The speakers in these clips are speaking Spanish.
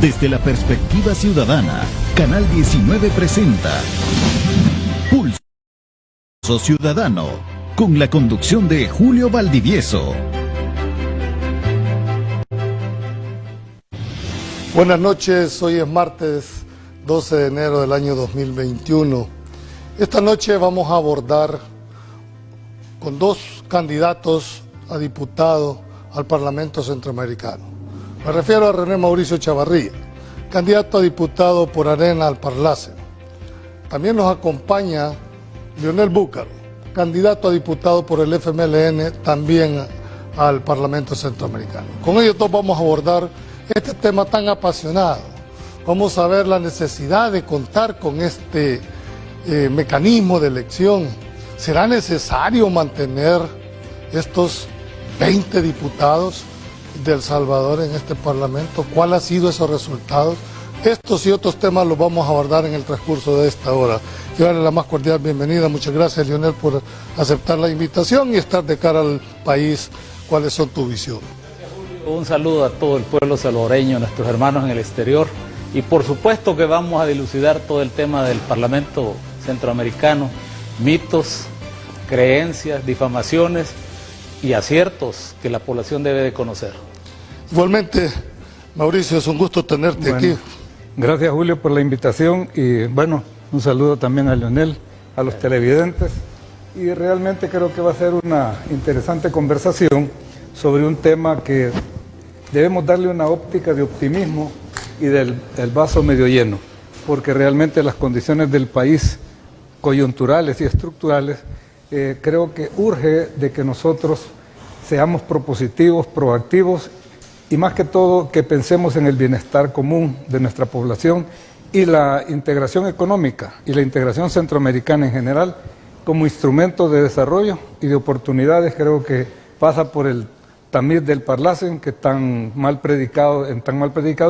Desde la perspectiva ciudadana, Canal 19 presenta Pulso Ciudadano, con la conducción de Julio Valdivieso. Buenas noches, hoy es martes 12 de enero del año 2021. Esta noche vamos a abordar con dos candidatos a diputado al Parlamento Centroamericano. Me refiero a René Mauricio Chavarría, candidato a diputado por Arena al Parlacen. También nos acompaña Leonel Búcaro, candidato a diputado por el FMLN, también al Parlamento Centroamericano. Con ellos dos vamos a abordar este tema tan apasionado. Vamos a ver la necesidad de contar con este mecanismo de elección. ¿Será necesario mantener estos 20 diputados de El Salvador en este Parlamento? ¿Cuál ha sido esos resultados? Estos y otros temas los vamos a abordar en el transcurso de esta hora. Quiero darle la más cordial bienvenida. Muchas gracias, Leonel, por aceptar la invitación y estar de cara al país. ¿Cuáles son tus visiones? Un saludo a todo el pueblo salvadoreño, a nuestros hermanos en el exterior, y por supuesto que vamos a dilucidar todo el tema del Parlamento Centroamericano, mitos, creencias, difamaciones y aciertos que la población debe de conocer. Igualmente, Mauricio, es un gusto tenerte aquí. Gracias, Julio, por la invitación y bueno, un saludo también a Leonel, a los televidentes, y realmente creo que va a ser una interesante conversación sobre un tema que debemos darle una óptica de optimismo y del vaso medio lleno, porque realmente las condiciones del país coyunturales y estructurales, creo que urge de que nosotros seamos propositivos, proactivos y más que todo que pensemos en el bienestar común de nuestra población y la integración económica y la integración centroamericana en general como instrumento de desarrollo y de oportunidades. Creo que pasa por el tamiz del Parlacen, que tan mal predicado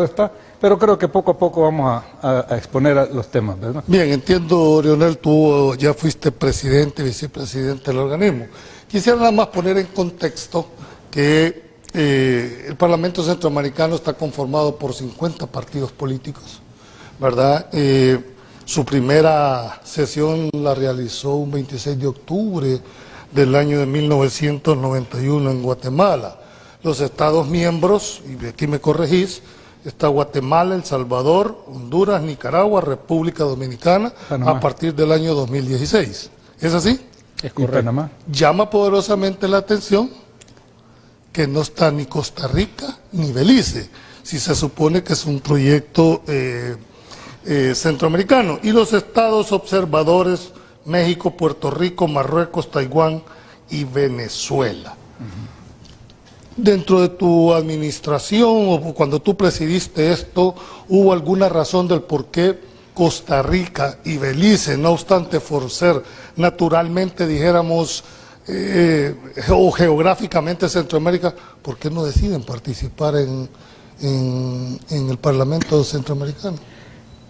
está, pero creo que poco a poco vamos a exponer los temas, ¿verdad? Bien, entiendo, Leonel, tú ya fuiste presidente, vicepresidente del organismo. Quisiera nada más poner en contexto que el Parlamento Centroamericano está conformado por 50 partidos políticos, ¿verdad? Su primera sesión la realizó un 26 de octubre del año de 1991 en Guatemala. Los estados miembros, y aquí me corregís, está Guatemala, El Salvador, Honduras, Nicaragua, República Dominicana, Panamá, a partir del año 2016. ¿Es así? Es correcto. Panamá. Llama poderosamente la atención que no está ni Costa Rica ni Belice, si se supone que es un proyecto centroamericano. Y los estados observadores: México, Puerto Rico, Marruecos, Taiwán y Venezuela. Dentro de tu administración o cuando tú presidiste esto, ¿hubo alguna razón del por qué Costa Rica y Belice, no obstante por ser naturalmente, dijéramos, o geográficamente Centroamérica, por qué no deciden participar en el Parlamento Centroamericano?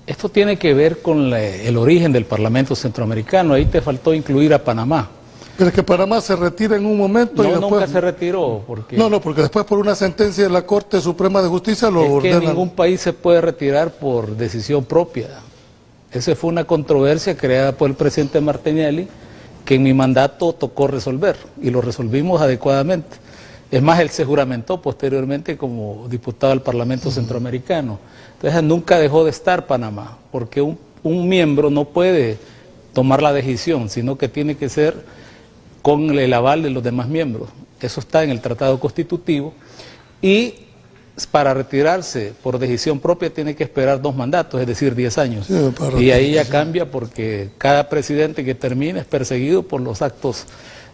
Esto tiene que ver con el origen del Parlamento Centroamericano. Ahí te faltó incluir a Panamá. Pero es que Panamá se retira en un momento y después... nunca se retiró. Porque... No, porque después por una sentencia de la Corte Suprema de Justicia lo ordenan. Que ningún país se puede retirar por decisión propia. Esa fue una controversia creada por el presidente Martinelli, que en mi mandato tocó resolver, y lo resolvimos adecuadamente. Es más, él se juramentó posteriormente como diputado al Parlamento Centroamericano. Entonces nunca dejó de estar Panamá, porque un miembro no puede tomar la decisión, sino que tiene que ser con el aval de los demás miembros. Eso está en el Tratado Constitutivo, y para retirarse por decisión propia tiene que esperar 2 mandatos, es decir, 10 años. Sí, y ahí ya cambia, porque cada presidente que termine es perseguido por los actos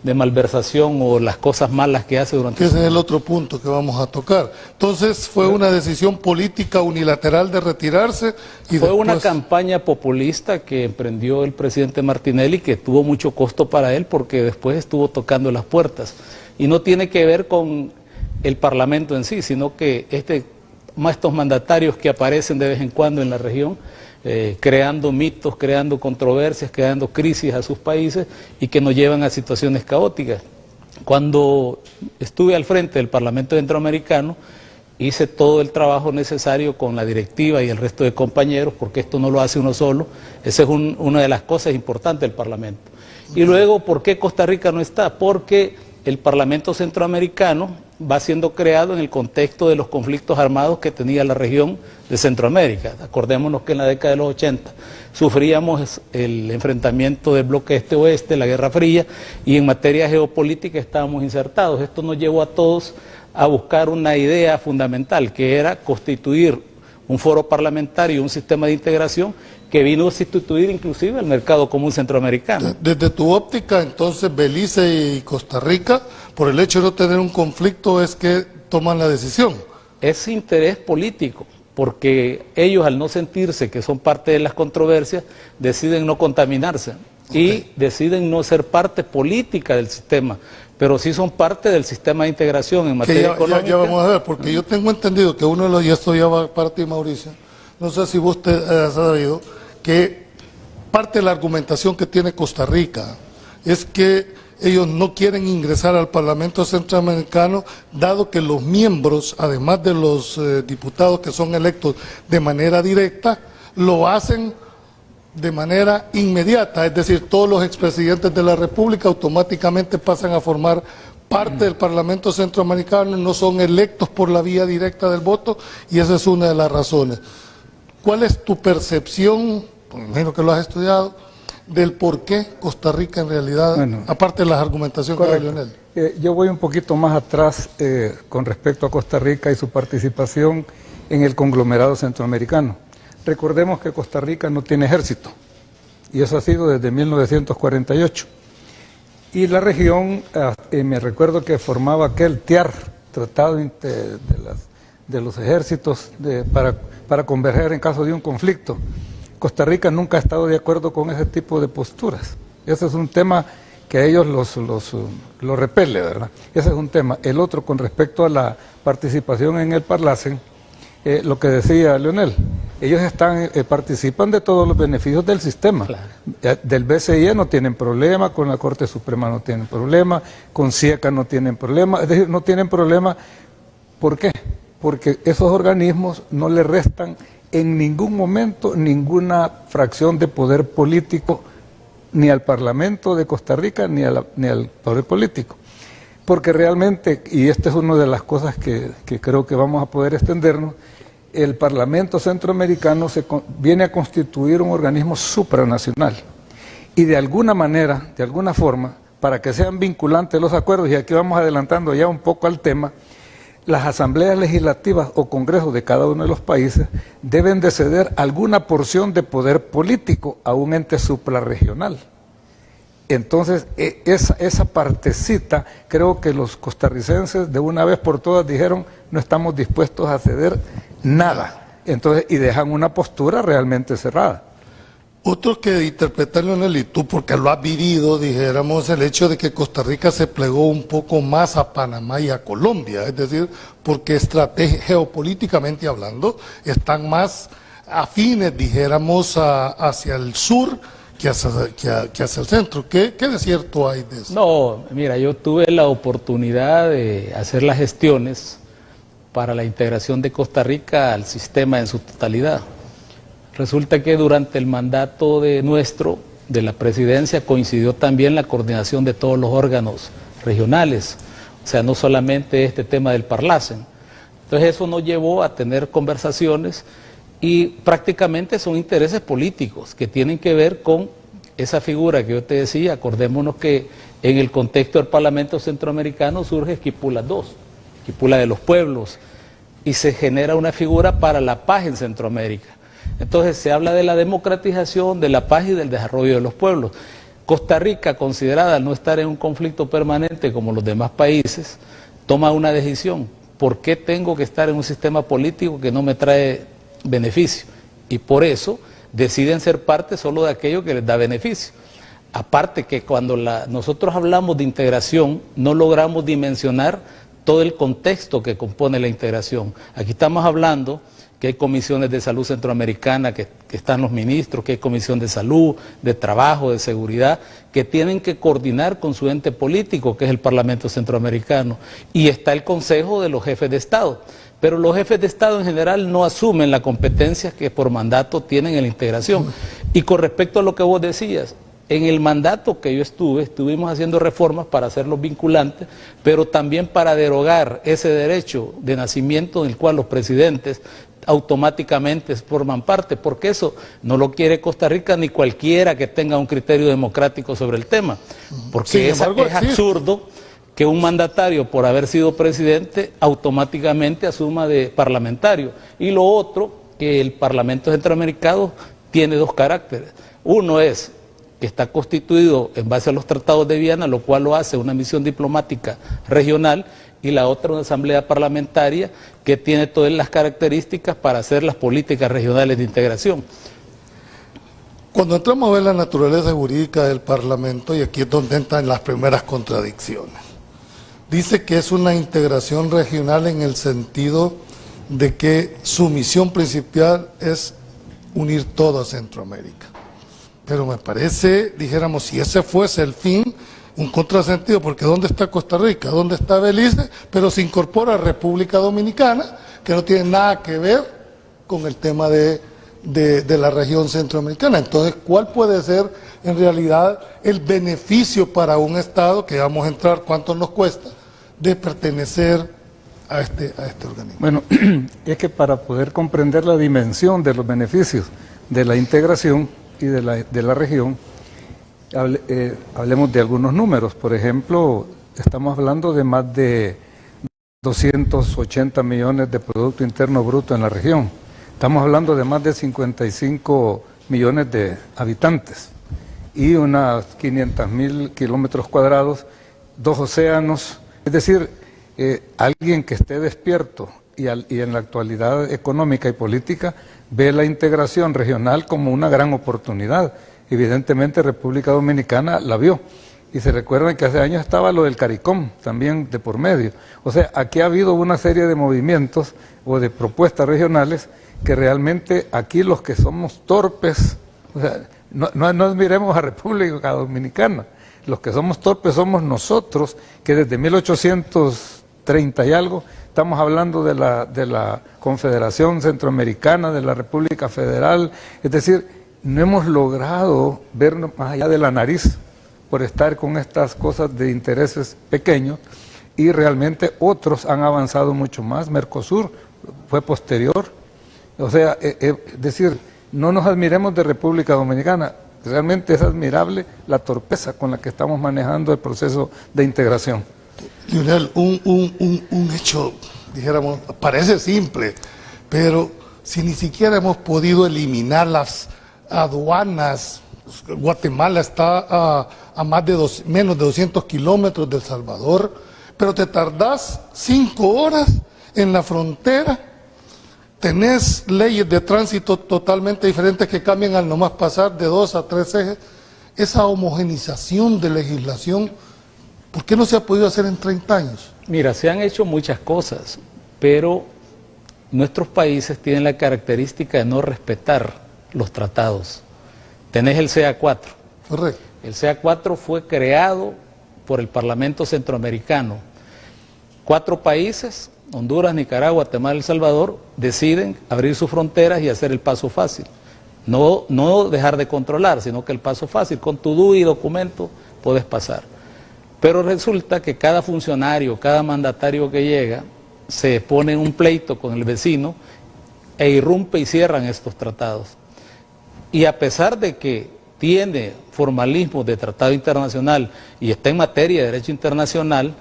de malversación o las cosas malas que hace durante... Ese es el otro punto que vamos a tocar. Entonces, ¿fue una decisión política unilateral de retirarse? Y fue después... una campaña populista que emprendió el presidente Martinelli, que tuvo mucho costo para él, porque después estuvo tocando las puertas. Y no tiene que ver con el Parlamento en sí, sino que estos mandatarios que aparecen de vez en cuando en la región, creando mitos, creando controversias, creando crisis a sus países y que nos llevan a situaciones caóticas. Cuando estuve al frente del Parlamento Centroamericano, hice todo el trabajo necesario con la directiva y el resto de compañeros, porque esto no lo hace uno solo. Esa es una de las cosas importantes del Parlamento. Y luego, ¿por qué Costa Rica no está? Porque el Parlamento Centroamericano va siendo creado en el contexto de los conflictos armados que tenía la región de Centroamérica. Acordémonos que en la década de los 80 sufríamos el enfrentamiento del bloque este-oeste, la Guerra Fría, y en materia geopolítica estábamos insertados. Esto nos llevó a todos a buscar una idea fundamental, que era constituir un foro parlamentario y un sistema de integración que vino a sustituir inclusive el mercado común centroamericano. Desde tu óptica, entonces, Belice y Costa Rica, por el hecho de no tener un conflicto, es que toman la decisión. Es interés político, porque ellos, al no sentirse que son parte de las controversias, deciden no contaminarse y deciden no ser parte política del sistema, pero sí son parte del sistema de integración en materia económica. Ya vamos a ver, porque yo tengo entendido que uno de los, y esto ya va para ti, Mauricio, no sé si vos has sabido, que parte de la argumentación que tiene Costa Rica es que ellos no quieren ingresar al Parlamento Centroamericano, dado que los miembros, además de los diputados que son electos de manera directa, lo hacen de manera inmediata, es decir, todos los expresidentes de la República automáticamente pasan a formar parte del Parlamento Centroamericano, no son electos por la vía directa del voto, y esa es una de las razones. ¿Cuál es tu percepción, me imagino que lo has estudiado, del por qué Costa Rica en realidad, bueno, aparte de las argumentaciones que da Leonel? Yo voy un poquito más atrás con respecto a Costa Rica y su participación en el conglomerado centroamericano. Recordemos que Costa Rica no tiene ejército, y eso ha sido desde 1948. Y la región, me recuerdo que formaba aquel TIAR, Tratado de los Ejércitos para converger en caso de un conflicto. Costa Rica nunca ha estado de acuerdo con ese tipo de posturas. Ese es un tema que a ellos los repele, ¿verdad? Ese es un tema. El otro, con respecto a la participación en el Parlacen, lo que decía Leonel, ellos participan de todos los beneficios del sistema. Claro. Del BCE no tienen problema, con la Corte Suprema no tienen problema, con CIECA no tienen problema, es decir, no tienen problema. ¿Por qué? Porque esos organismos no le restan en ningún momento ninguna fracción de poder político ni al Parlamento de Costa Rica ni al poder político. Porque realmente, y esta es una de las cosas que creo que vamos a poder extendernos, el Parlamento Centroamericano viene a constituir un organismo supranacional. Y de alguna manera, de alguna forma, para que sean vinculantes los acuerdos, y aquí vamos adelantando ya un poco al tema, las asambleas legislativas o congresos de cada uno de los países deben de ceder alguna porción de poder político a un ente suprarregional. Entonces, esa partecita, creo que los costarricenses de una vez por todas dijeron, no estamos dispuestos a ceder nada. Entonces, y dejan una postura realmente cerrada. Otro que interpretan, Leonel, y tú porque lo has vivido, dijéramos, el hecho de que Costa Rica se plegó un poco más a Panamá y a Colombia, es decir, porque geopolíticamente hablando, están más afines, dijéramos, hacia el sur que hacia el centro. ¿Qué de cierto hay de eso? No, mira, yo tuve la oportunidad de hacer las gestiones para la integración de Costa Rica al sistema en su totalidad. Resulta que durante el mandato de la presidencia, coincidió también la coordinación de todos los órganos regionales, o sea, no solamente este tema del Parlacen. Entonces eso nos llevó a tener conversaciones y prácticamente son intereses políticos que tienen que ver con esa figura que yo te decía. Acordémonos que en el contexto del Parlamento Centroamericano surge Esquipula II, Esquipula de los Pueblos, y se genera una figura para la paz en Centroamérica. Entonces se habla de la democratización, de la paz y del desarrollo de los pueblos. Costa Rica, considerada al no estar en un conflicto permanente como los demás países, toma una decisión. ¿Por qué tengo que estar en un sistema político que no me trae beneficio? Y por eso deciden ser parte solo de aquello que les da beneficio. Aparte que cuando nosotros hablamos de integración, no logramos dimensionar todo el contexto que compone la integración. Aquí estamos hablando que hay comisiones de salud centroamericana, que están los ministros, que hay comisión de salud, de trabajo, de seguridad, que tienen que coordinar con su ente político, que es el Parlamento Centroamericano, y está el Consejo de los Jefes de Estado. pero los jefes de Estado en general no asumen las competencias que por mandato tienen en la integración. Y con respecto a lo que vos decías, en el mandato que yo estuvimos haciendo reformas para hacerlos vinculantes, pero también para derogar ese derecho de nacimiento en el cual los presidentes automáticamente forman parte, porque eso no lo quiere Costa Rica ni cualquiera que tenga un criterio democrático sobre el tema, porque es absurdo que un mandatario, por haber sido presidente, automáticamente asuma de parlamentario. Y lo otro, que el Parlamento Centroamericano tiene dos caracteres. Uno es que está constituido en base a los tratados de Viena, lo cual lo hace una misión diplomática regional, y la otra una asamblea parlamentaria que tiene todas las características para hacer las políticas regionales de integración. Cuando entramos a ver la naturaleza jurídica del Parlamento, y aquí es donde entran las primeras contradicciones, dice que es una integración regional en el sentido de que su misión principal es unir todo a Centroamérica. Pero me parece, dijéramos, si ese fuese el fin, un contrasentido, porque ¿dónde está Costa Rica? ¿Dónde está Belice? Pero se incorpora a República Dominicana, que no tiene nada que ver con el tema de la región centroamericana. Entonces, ¿cuál puede ser en realidad el beneficio para un Estado, que vamos a entrar, cuánto nos cuesta, de pertenecer a este organismo? Bueno, es que para poder comprender la dimensión de los beneficios de la integración y de la región, hablemos de algunos números. Por ejemplo, estamos hablando de más de 280 millones de Producto Interno Bruto en la región. Estamos hablando de más de 55 millones de habitantes y unas 500.000 kilómetros cuadrados, 2 océanos. Es decir, alguien que esté despierto y en la actualidad económica y política ve la integración regional como una gran oportunidad. Evidentemente República Dominicana la vio, y se recuerdan que hace años estaba lo del CARICOM también de por medio. O sea, aquí ha habido una serie de movimientos o de propuestas regionales que realmente aquí los que somos torpes, o sea, no admiremos a República Dominicana, los que somos torpes somos nosotros, que desde 1830 y algo estamos hablando de la Confederación Centroamericana, de la República Federal. Es decir, no hemos logrado vernos más allá de la nariz por estar con estas cosas de intereses pequeños, y realmente otros han avanzado mucho más. Mercosur fue posterior. O sea, es decir, no nos admiremos de República Dominicana. Realmente es admirable la torpeza con la que estamos manejando el proceso de integración. Lionel, un hecho, dijéramos, parece simple, pero si ni siquiera hemos podido eliminar las aduanas, Guatemala está a menos de 200 kilómetros de El Salvador, pero te tardás 5 horas en la frontera, tenés leyes de tránsito totalmente diferentes que cambian al nomás pasar de 2 a 3 ejes. Esa homogenización de legislación, ¿por qué no se ha podido hacer en 30 años? Mira, se han hecho muchas cosas, pero nuestros países tienen la característica de no respetar los tratados. Tenés el CA4. Correcto. El CA4 fue creado por el Parlamento Centroamericano. 4 países, Honduras, Nicaragua, Guatemala y El Salvador, deciden abrir sus fronteras y hacer el paso fácil. No dejar de controlar, sino que el paso fácil, con tu DUI y documento, puedes pasar. Pero resulta que cada funcionario, cada mandatario que llega, se pone en un pleito con el vecino e irrumpe y cierran estos tratados. Y a pesar de que tiene formalismo de tratado internacional y está en materia de derecho internacional,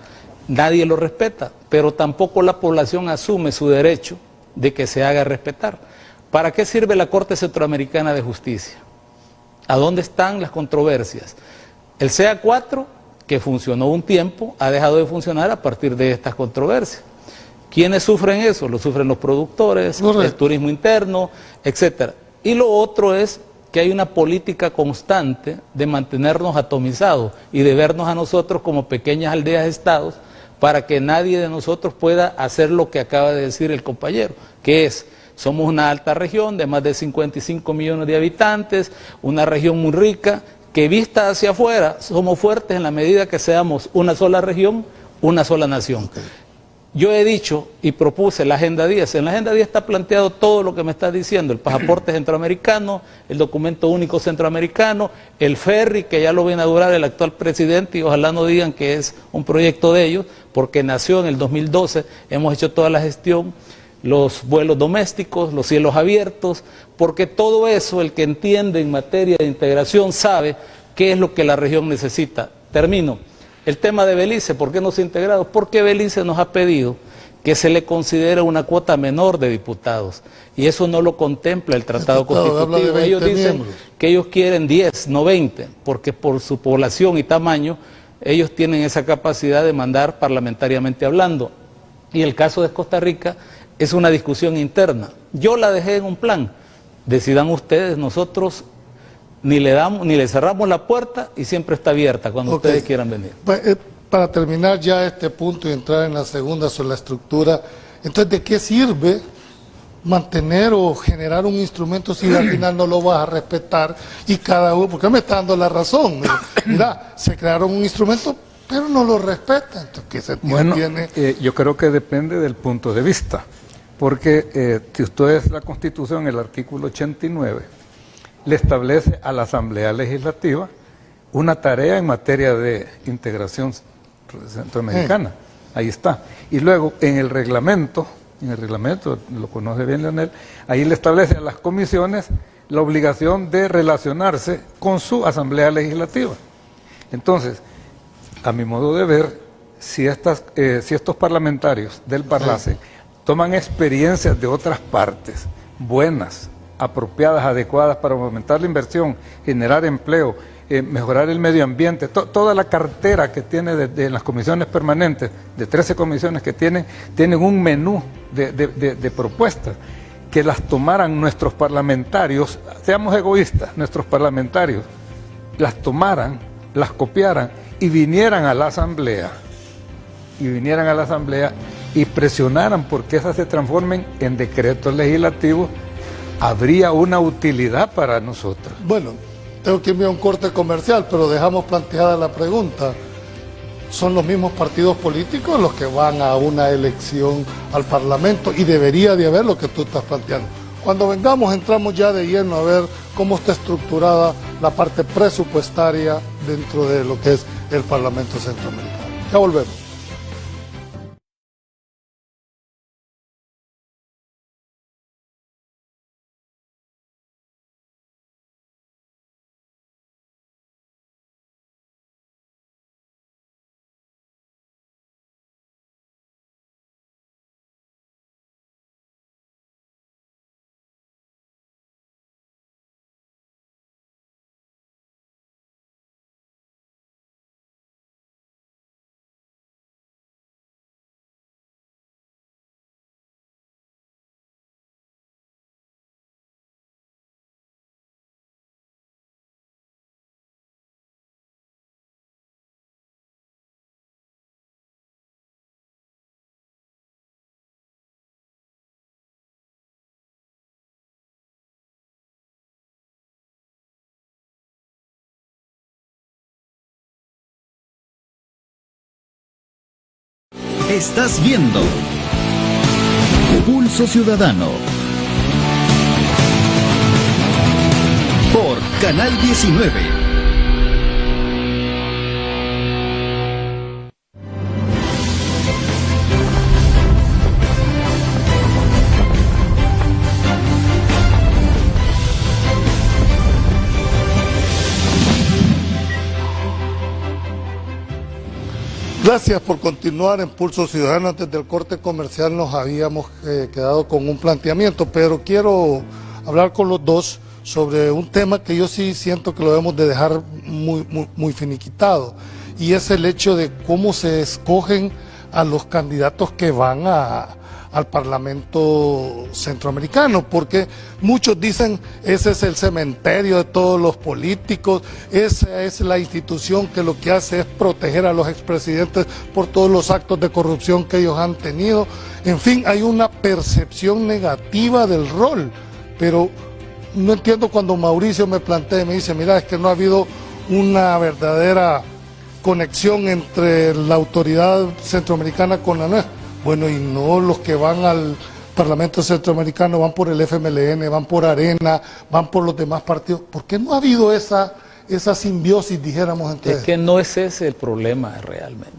nadie lo respeta, pero tampoco la población asume su derecho de que se haga respetar. ¿Para qué sirve la Corte Centroamericana de Justicia? ¿A dónde están las controversias? El CA4, que funcionó un tiempo, ha dejado de funcionar a partir de estas controversias. ¿Quiénes sufren eso? Lo sufren los productores, el turismo interno, etcétera. Y lo otro es que hay una política constante de mantenernos atomizados y de vernos a nosotros como pequeñas aldeas-estados para que nadie de nosotros pueda hacer lo que acaba de decir el compañero, que es, somos una alta región de más de 55 millones de habitantes, una región muy rica, que vista hacia afuera somos fuertes en la medida que seamos una sola región, una sola nación. Yo he dicho y propuse la Agenda 10. En la Agenda 10 está planteado todo lo que me estás diciendo, el pasaporte centroamericano, el documento único centroamericano, el ferry, que ya lo va a inaugurar el actual presidente, y ojalá no digan que es un proyecto de ellos, porque nació en el 2012, hemos hecho toda la gestión, los vuelos domésticos, los cielos abiertos, porque todo eso, el que entiende en materia de integración sabe qué es lo que la región necesita. Termino. El tema de Belice, ¿por qué no se ha integrado? Porque Belice nos ha pedido que se le considere una cuota menor de diputados, y eso no lo contempla el Tratado Constitutivo. Ellos dicen que ellos quieren 10, no 20, porque por su población y tamaño, ellos tienen esa capacidad de mandar parlamentariamente hablando. Y el caso de Costa Rica es una discusión interna. Yo la dejé en un plan. Decidan ustedes, nosotros ni le cerramos la puerta y siempre está abierta cuando ustedes quieran venir. Para terminar ya este punto y entrar en la segunda sobre la estructura, entonces, ¿de qué sirve mantener o generar un instrumento si al final no lo vas a respetar? Y cada uno, porque me está dando la razón. Mira, se crearon un instrumento, pero no lo respetan. Entonces, ¿qué sentido tiene? Yo creo que depende del punto de vista, porque si ustedes la Constitución, el artículo 89, le establece a la Asamblea Legislativa una tarea en materia de integración centroamericana. Ahí está. Y luego en el reglamento, lo conoce bien Leonel, ahí le establece a las comisiones la obligación de relacionarse con su Asamblea Legislativa. Entonces, a mi modo de ver, si estos parlamentarios del Parlace toman experiencias de otras partes, buenas, apropiadas, adecuadas para aumentar la inversión, generar empleo, mejorar el medio ambiente, toda la cartera que tiene de las comisiones permanentes, de 13 comisiones que tienen un menú de propuestas, que las tomaran nuestros parlamentarios, seamos egoístas, nuestros parlamentarios, las tomaran, las copiaran y vinieran a la Asamblea, y presionaran porque esas se transformen en decretos legislativos, habría una utilidad para nosotros. Bueno, tengo que irme a un corte comercial, pero dejamos planteada la pregunta. ¿Son los mismos partidos políticos los que van a una elección al Parlamento? Y debería de haber lo que tú estás planteando. Cuando vengamos entramos ya de lleno a ver cómo está estructurada la parte presupuestaria dentro de lo que es el Parlamento Centroamericano. Ya volvemos. Estás viendo Pulso Ciudadano por Canal 19. Gracias por continuar en Pulso Ciudadano. Antes del corte comercial nos habíamos quedado con un planteamiento, pero quiero hablar con los dos sobre un tema que yo sí siento que lo debemos de dejar muy finiquitado, y es el hecho de cómo se escogen a los candidatos que van al Parlamento Centroamericano, porque muchos dicen ese es el cementerio de todos los políticos, esa es la institución que lo que hace es proteger a los expresidentes por todos los actos de corrupción que ellos han tenido. En fin, hay una percepción negativa del rol, pero no entiendo cuando Mauricio me plantea, me dice, mira, es que no ha habido una verdadera conexión entre la autoridad centroamericana con la nuestra. Bueno, y no los que van al Parlamento Centroamericano, van por el FMLN, van por Arena, van por los demás partidos. ¿Por qué no ha habido esa simbiosis, dijéramos entre Es que no es ese el problema realmente.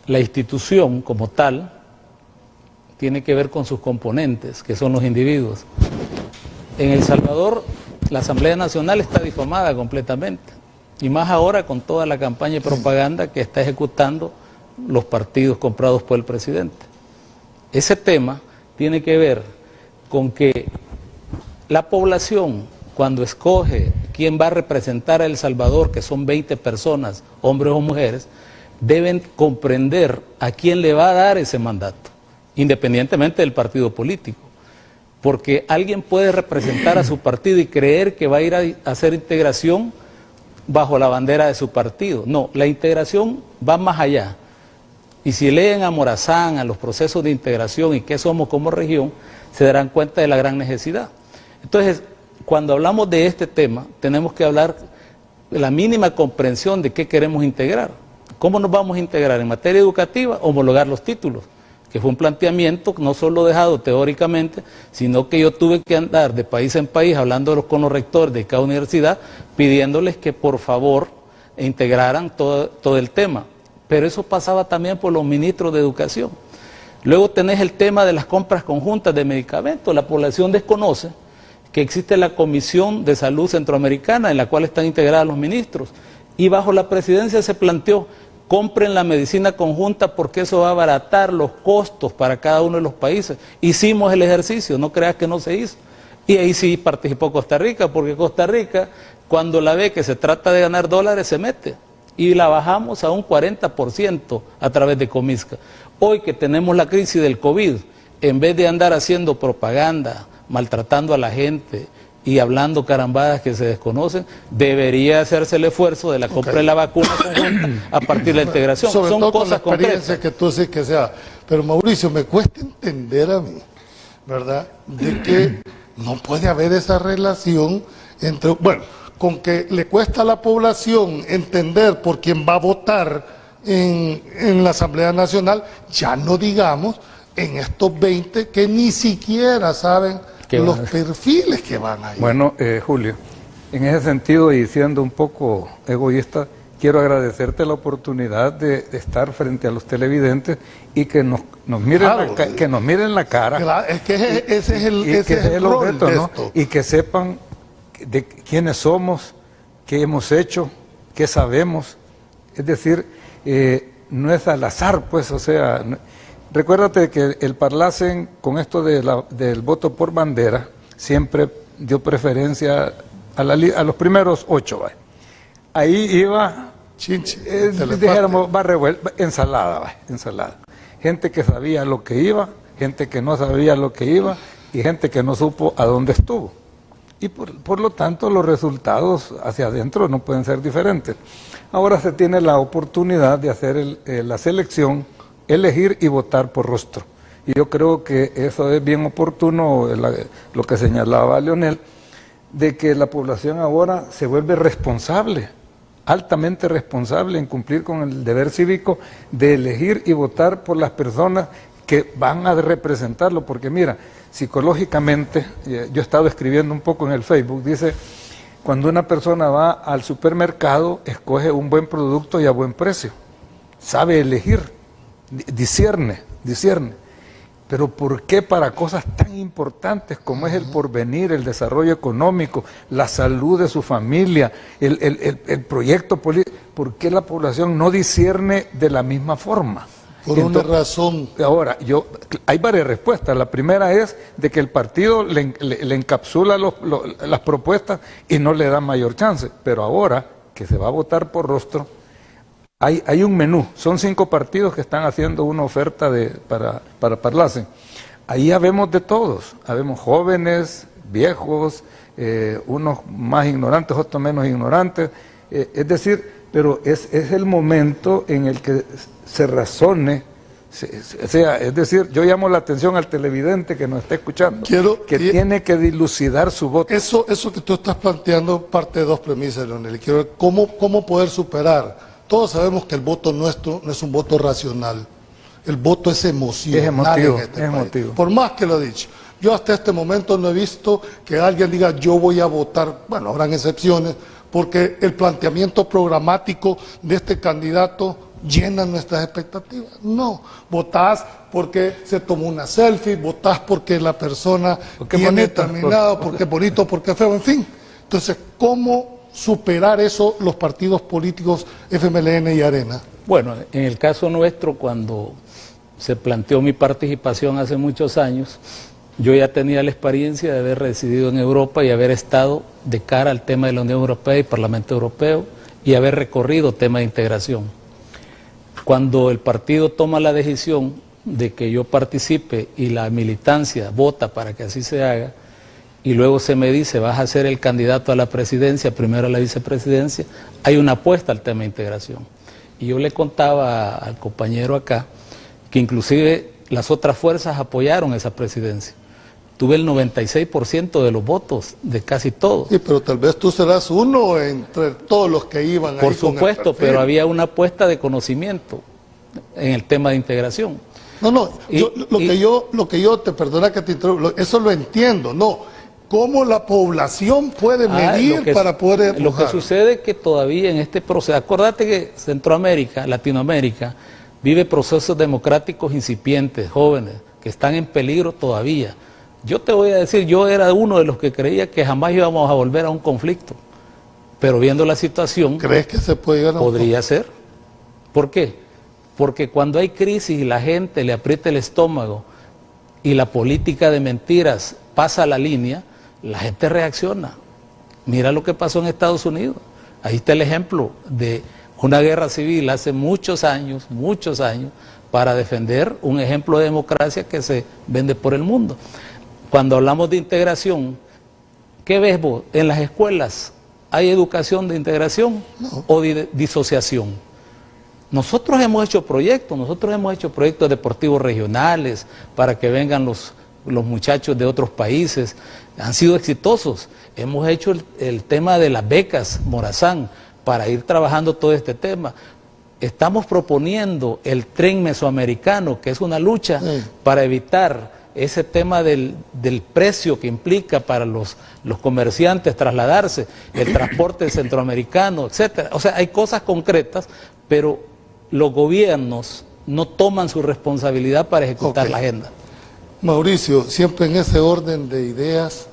La institución como tal tiene que ver con sus componentes, que son los individuos. En El Salvador, la Asamblea Nacional está difamada completamente, y más ahora con toda la campaña y propaganda que está ejecutando los partidos comprados por el presidente. Ese tema tiene que ver con que la población, cuando escoge quién va a representar a El Salvador, que son 20 personas, hombres o mujeres, deben comprender a quién le va a dar ese mandato, independientemente del partido político. Porque alguien puede representar a su partido y creer que va a ir a hacer integración bajo la bandera de su partido. No, la integración va más allá. Y si leen a Morazán, a los procesos de integración y qué somos como región, se darán cuenta de la gran necesidad. Entonces, cuando hablamos de este tema, tenemos que hablar de la mínima comprensión de qué queremos integrar. ¿Cómo nos vamos a integrar? En materia educativa, homologar los títulos, que fue un planteamiento no solo dejado teóricamente, sino que yo tuve que andar de país en país hablando con los rectores de cada universidad, pidiéndoles que por favor integraran todo el tema. Pero eso pasaba también por los ministros de educación. Luego tenés el tema de las compras conjuntas de medicamentos. La población desconoce que existe la Comisión de Salud Centroamericana en la cual están integrados los ministros. Y bajo la presidencia se planteó, compren la medicina conjunta porque eso va a abaratar los costos para cada uno de los países. Hicimos el ejercicio, no creas que no se hizo. Y ahí sí participó Costa Rica, porque Costa Rica, cuando la ve que se trata de ganar dólares, se mete. Y la bajamos a un 40% a través de Comisca. Hoy que tenemos la crisis del COVID, en vez de andar haciendo propaganda, maltratando a la gente y hablando carambadas que se desconocen, debería hacerse el esfuerzo de la compra de la vacuna conjunta a partir de la integración. Sobre Son todo cosas con la experiencia concretas. que tú sí que sea. Pero Mauricio, me cuesta entender a mí, ¿verdad?, de que no puede haber esa relación entre, bueno, con que le cuesta a la población entender por quién va a votar en la Asamblea Nacional, ya no digamos en estos 20 que ni siquiera saben los perfiles que van a ir. Bueno, Julio, en ese sentido y siendo un poco egoísta, quiero agradecerte la oportunidad de estar frente a los televidentes y que nos miren, Claro, que nos miren la cara. Claro, es que ese es el rol objeto, de ¿no? esto. Y que sepan de quiénes somos, qué hemos hecho, qué sabemos. Es decir, no es al azar, pues, o sea, recuérdate que el Parlacen, con esto del voto por bandera, siempre dio preferencia a los primeros 8, ¿vale? Ahí iba, dijéramos, va revuelta, ensalada, ensalada. Gente que sabía lo que iba, gente que no sabía lo que iba y gente que no supo a dónde estuvo. Y por lo tanto los resultados hacia adentro no pueden ser diferentes. Ahora se tiene la oportunidad de hacer la selección, elegir y votar por rostro. Y yo creo que eso es bien oportuno, lo que señalaba Leonel, de que la población ahora se vuelve responsable, altamente responsable en cumplir con el deber cívico de elegir y votar por las personas que van a representarlo, porque mira, psicológicamente, yo he estado escribiendo un poco en el Facebook, dice, cuando una persona va al supermercado, escoge un buen producto y a buen precio, sabe elegir, discierne, pero ¿por qué para cosas tan importantes como es el porvenir, el desarrollo económico, la salud de su familia, el proyecto político, por qué la población no discierne de la misma forma? Por una razón. Ahora, hay varias respuestas. La primera es de que el partido le encapsula las propuestas y no le da mayor chance. Pero ahora que se va a votar por rostro, hay un menú. Son 5 partidos que están haciendo una oferta para Parlacen. Ahí habemos de todos. Habemos jóvenes, viejos, unos más ignorantes, otros menos ignorantes. Es decir, pero es el momento en el que se razone, es decir, yo llamo la atención al televidente que nos está escuchando, tiene que dilucidar su voto. Eso que tú estás planteando parte de 2 premisas, Leonel. Quiero ver cómo poder superar. Todos sabemos que el voto nuestro no es un voto racional, el voto es emocional. Es emotivo, en este es país. emotivo. Por más que lo he dicho. Yo hasta este momento no he visto que alguien diga yo voy a votar, bueno, habrán excepciones, porque el planteamiento programático de este candidato llena nuestras expectativas. No, votás porque se tomó una selfie, votás porque la persona tiene determinado, porque es bonito, porque es feo, en fin. Entonces, ¿cómo superar eso los partidos políticos FMLN y Arena? Bueno, en el caso nuestro, cuando se planteó mi participación hace muchos años, yo ya tenía la experiencia de haber residido en Europa y haber estado de cara al tema de la Unión Europea y Parlamento Europeo y haber recorrido temas de integración. Cuando el partido toma la decisión de que yo participe y la militancia vota para que así se haga, y luego se me dice, vas a ser el candidato a la presidencia, primero a la vicepresidencia, hay una apuesta al tema de integración. Y yo le contaba al compañero acá que inclusive las otras fuerzas apoyaron esa presidencia. Tuve el 96% de los votos, de casi todos. Sí, pero tal vez tú serás uno entre todos los que iban ahí. Por supuesto, pero había una apuesta de conocimiento en el tema de integración. No, lo que yo te perdona que te interrumpa, eso lo entiendo, no. ¿Cómo la población puede medir para poder empujar? Lo que sucede es que todavía en este proceso, acordate que Centroamérica, Latinoamérica, vive procesos democráticos incipientes, jóvenes, que están en peligro todavía. Yo te voy a decir, yo era uno de los que creía que jamás íbamos a volver a un conflicto, pero viendo la situación... ¿Crees que se puede llegar a un conflicto? Podría ser. ¿Por qué? Porque cuando hay crisis y la gente le aprieta el estómago y la política de mentiras pasa la línea, la gente reacciona. Mira lo que pasó en Estados Unidos. Ahí está el ejemplo de una guerra civil hace muchos años, para defender un ejemplo de democracia que se vende por el mundo. Cuando hablamos de integración, ¿qué ves vos? En las escuelas, ¿hay educación de integración o de disociación? Nosotros hemos hecho proyectos deportivos regionales para que vengan los muchachos de otros países, han sido exitosos. Hemos hecho el tema de las becas Morazán para ir trabajando todo este tema. Estamos proponiendo el tren mesoamericano, que es una lucha para evitar ese tema del precio que implica para los comerciantes trasladarse, el transporte centroamericano, etcétera. O sea, hay cosas concretas, pero los gobiernos no toman su responsabilidad para ejecutar la agenda. Mauricio, siempre en ese orden de ideas,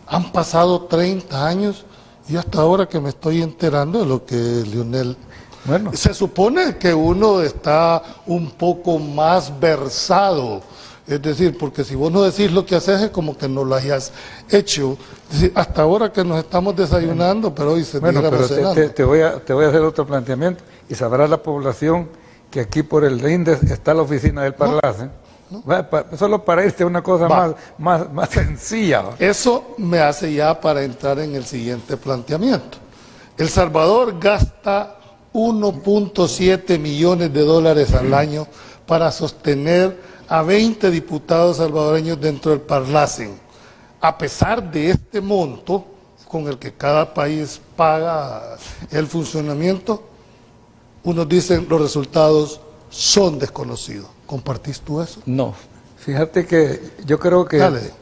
han pasado 30 años y hasta ahora que me estoy enterando de lo que Leonel... Bueno. Se supone que uno está un poco más versado, es decir, porque si vos no decís lo que haces es como que no lo hayas hecho. Es decir, hasta ahora que nos estamos desayunando, pero hoy se te voy a hacer otro planteamiento y sabrá la población que aquí por el INDES está la oficina del Parlacen. Solo para irte a una cosa más sencilla. Eso me hace ya para entrar en el siguiente planteamiento. El Salvador gasta 1.7 millones de dólares al año para sostener a 20 diputados salvadoreños dentro del Parlacen. A pesar de este monto con el que cada país paga el funcionamiento, unos dicen los resultados son desconocidos. ¿Compartís tú eso? No. Fíjate que yo creo que... Dale.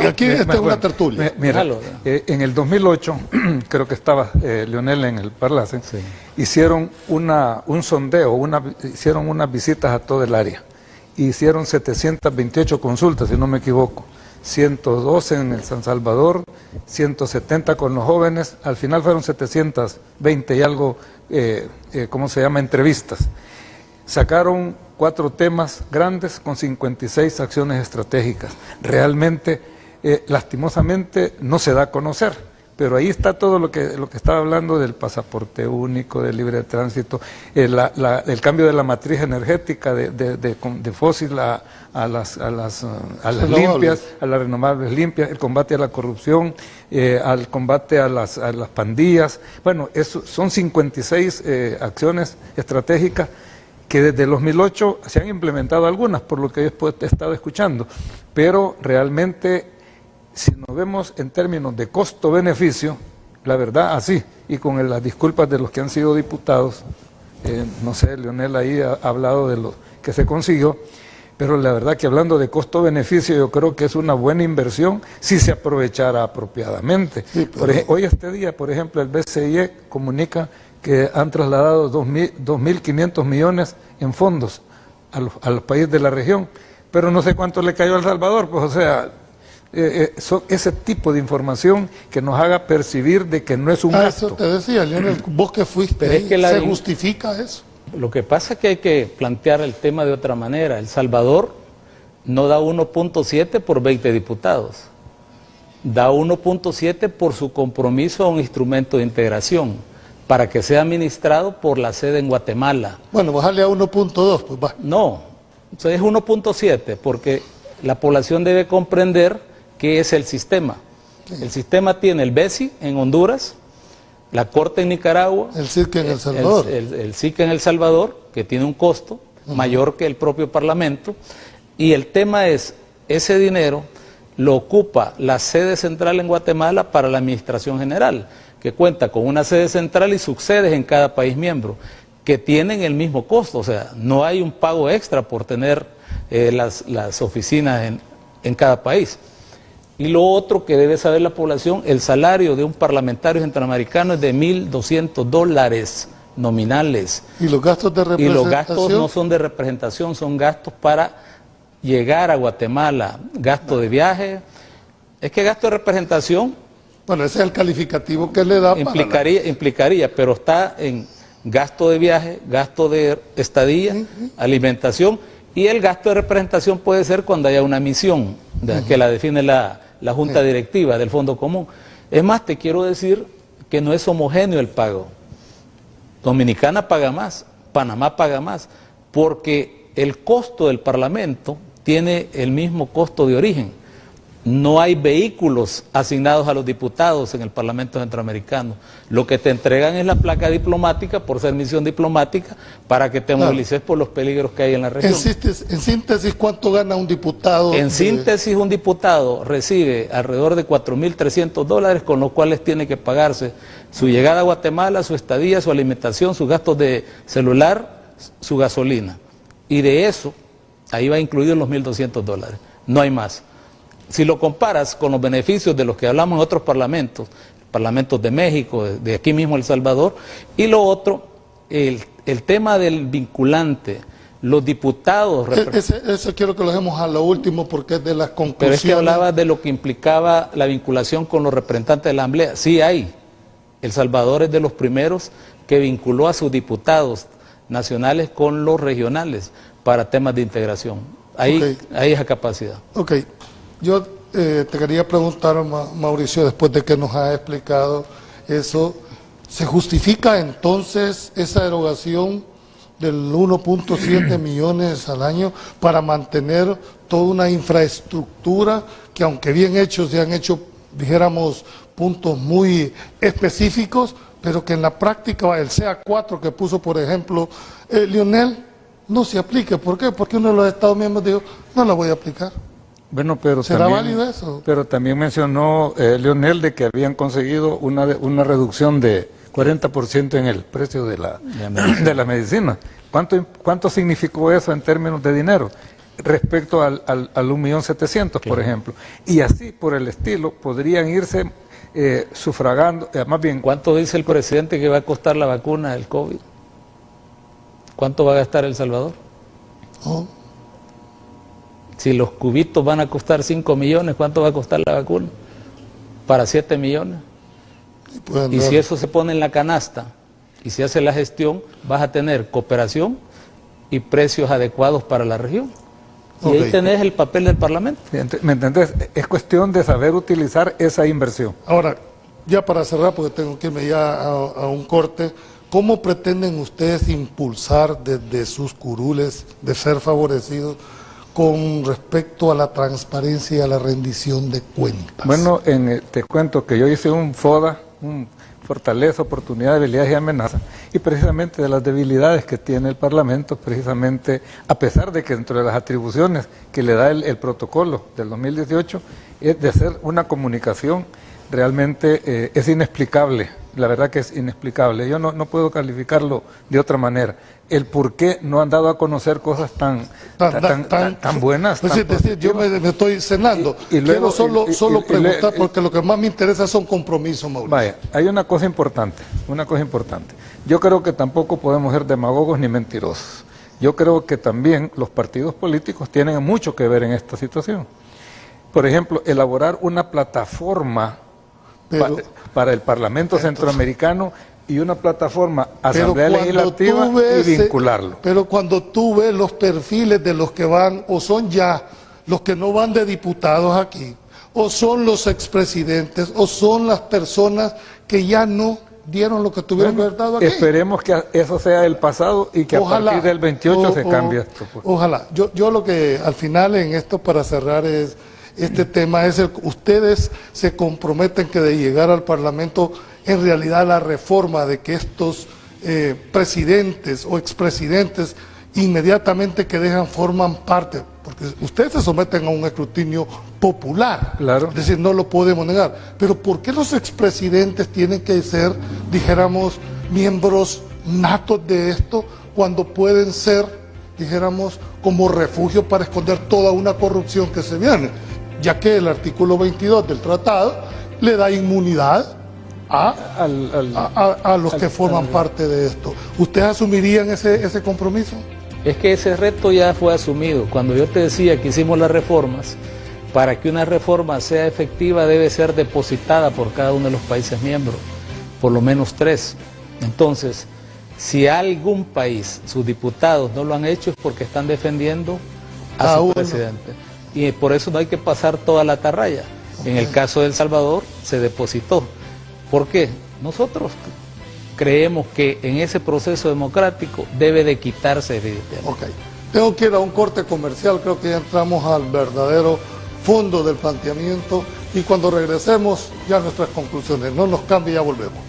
Aquí es una tertulia. Mira, en el 2008, creo que estaba Leonel en el Parlacen, hicieron un sondeo, hicieron unas visitas a todo el área. Hicieron 728 consultas, si no me equivoco. 112 en el San Salvador, 170 con los jóvenes, al final fueron 720 y algo, entrevistas. Sacaron 4 temas grandes con 56 acciones estratégicas. Realmente, lastimosamente, no se da a conocer, pero ahí está todo lo que estaba hablando del pasaporte único, del libre tránsito, el cambio de la matriz energética de fósil a las limpias, a las renovables limpias, el combate a la corrupción, al combate a las pandillas. Bueno, eso son 56 acciones estratégicas que desde el 2008 se han implementado algunas, por lo que después he estado escuchando, pero realmente, si nos vemos en términos de costo-beneficio, la verdad, así, y con las disculpas de los que han sido diputados, no sé, Leonel ahí ha hablado de los que se consiguió, pero la verdad que hablando de costo-beneficio, yo creo que es una buena inversión si se aprovechara apropiadamente. Sí, hoy este día, por ejemplo, el BCIE comunica que han trasladado 2.500 millones en fondos a los países de la región, pero no sé cuánto le cayó a El Salvador, pues o sea, ese tipo de información que nos haga percibir de que no es un gasto. Eso te decía, Lionel, vos que fuiste ahí, ¿se justifica eso? Lo que pasa es que hay que plantear el tema de otra manera. El Salvador no da 1.7 por 20 diputados, da 1.7 por su compromiso a un instrumento de integración, para que sea administrado por la sede en Guatemala. Bueno, bajarle a 1.2, pues va. No, es 1.7, porque la población debe comprender qué es el sistema. Sí. El sistema tiene el BESI en Honduras, la Corte en Nicaragua, el SIC en El Salvador, el SIC en El Salvador, que tiene un costo mayor que el propio Parlamento, y el tema es, ese dinero lo ocupa la sede central en Guatemala para la Administración General, que cuenta con una sede central y subsedes en cada país miembro, que tienen el mismo costo, o sea, no hay un pago extra por tener las oficinas en cada país. Y lo otro que debe saber la población, el salario de un parlamentario centroamericano es de $1.200 nominales. ¿Y los gastos de representación? Y los gastos no son de representación, son gastos para llegar a Guatemala, gasto de viaje. Es que gasto de representación... Bueno, ese es el calificativo que le da implicaría, pero está en gasto de viaje, gasto de estadía, alimentación, y el gasto de representación puede ser cuando haya una misión, que la define la Junta Directiva del Fondo Común. Es más, te quiero decir que no es homogéneo el pago. Dominicana paga más, Panamá paga más, porque el costo del Parlamento tiene el mismo costo de origen. No hay vehículos asignados a los diputados en el Parlamento Centroamericano. Lo que te entregan es la placa diplomática por ser misión diplomática para que te movilices por los peligros que hay en la región. En síntesis, ¿cuánto gana un diputado? En síntesis, un diputado recibe alrededor de $4.300, con los cuales tiene que pagarse su llegada a Guatemala, su estadía, su alimentación, sus gastos de celular, su gasolina. Y de eso, ahí va incluido los $1.200. No hay más. Si lo comparas con los beneficios de los que hablamos en otros parlamentos de México, de aquí mismo El Salvador, y lo otro, el tema del vinculante, los diputados... Eso quiero que lo dejemos a lo último porque es de las conclusiones. Pero es que hablaba de lo que implicaba la vinculación con los representantes de la Asamblea. Sí hay. El Salvador es de los primeros que vinculó a sus diputados nacionales con los regionales para temas de integración. Ahí hay esa capacidad. Ok. Yo te quería preguntar, Mauricio, después de que nos ha explicado eso, ¿se justifica entonces esa erogación del 1.7 millones al año para mantener toda una infraestructura que, aunque bien hechos, se han hecho, dijéramos, puntos muy específicos, pero que en la práctica el CA4 que puso, por ejemplo, Lionel, no se aplique? ¿Por qué? Porque uno de los Estados miembros dijo, no la voy a aplicar. Bueno, pero ¿será válido eso? Pero también mencionó Lionel de que habían conseguido una reducción de 40% en el precio de la medicina. ¿Cuánto significó eso en términos de dinero? Respecto al 1.700.000, por ejemplo. Y así, por el estilo, podrían irse sufragando, más bien... ¿Cuánto dice el presidente que va a costar la vacuna del COVID? ¿Cuánto va a gastar El Salvador? Oh. Si los cubitos van a costar 5 millones, ¿cuánto va a costar la vacuna? Para 7 millones. Y si eso se pone en la canasta y se hace la gestión, vas a tener cooperación y precios adecuados para la región. Y ahí tenés el papel del Parlamento. ¿Me entendés? Es cuestión de saber utilizar esa inversión. Ahora, ya para cerrar, porque tengo que irme ya a un corte, ¿cómo pretenden ustedes impulsar desde sus curules de ser favorecidos con respecto a la transparencia y a la rendición de cuentas? Bueno, te cuento que yo hice un FODA, un Fortaleza, Oportunidad, Debilidades y Amenazas, y precisamente de las debilidades que tiene el Parlamento, precisamente, a pesar de que dentro de las atribuciones que le da el protocolo del 2018, es de hacer una comunicación, realmente es inexplicable la verdad que es inexplicable. Yo no puedo calificarlo de otra manera. El por qué no han dado a conocer cosas tan buenas. Pues tan decir, yo me estoy cenando. Y luego, quiero solo preguntar, porque lo que más me interesa son compromisos, Mauricio. Vaya, hay una cosa importante. Yo creo que tampoco podemos ser demagogos ni mentirosos. Yo creo que también los partidos políticos tienen mucho que ver en esta situación. Por ejemplo, elaborar una plataforma para el Parlamento Centroamericano y una plataforma Asamblea Legislativa y vincularlo. Pero cuando tú ves los perfiles de los que van, o son ya los que no van de diputados aquí, o son los expresidentes, o son las personas que ya no dieron lo que tuvieron que haber dado aquí. Esperemos que eso sea el pasado y que ojalá, a partir del 28 se cambie esto. Pues. Ojalá. Yo lo que al final en esto, para cerrar, es este tema es ustedes se comprometen que de llegar al Parlamento, en realidad la reforma de que estos presidentes o expresidentes inmediatamente que dejan forman parte, porque ustedes se someten a un escrutinio popular, claro. Es decir, no lo podemos negar, pero ¿por qué los expresidentes tienen que ser, dijéramos, miembros natos de esto, cuando pueden ser, dijéramos, como refugio para esconder toda una corrupción que se viene? Ya que el artículo 22 del tratado le da inmunidad a los que forman parte de esto. ¿Ustedes asumirían ese compromiso? Es que ese reto ya fue asumido. Cuando yo te decía que hicimos las reformas, para que una reforma sea efectiva debe ser depositada por cada uno de los países miembros, por lo menos 3. Entonces, si algún país, sus diputados no lo han hecho, es porque están defendiendo a su presidente. Y por eso no hay que pasar toda la atarraya. En el caso de El Salvador se depositó. ¿Por qué? Nosotros creemos que en ese proceso democrático debe de quitarse evidentemente. Ok. Tengo que ir a un corte comercial, creo que ya entramos al verdadero fondo del planteamiento y cuando regresemos ya nuestras conclusiones. No nos cambie, ya volvemos.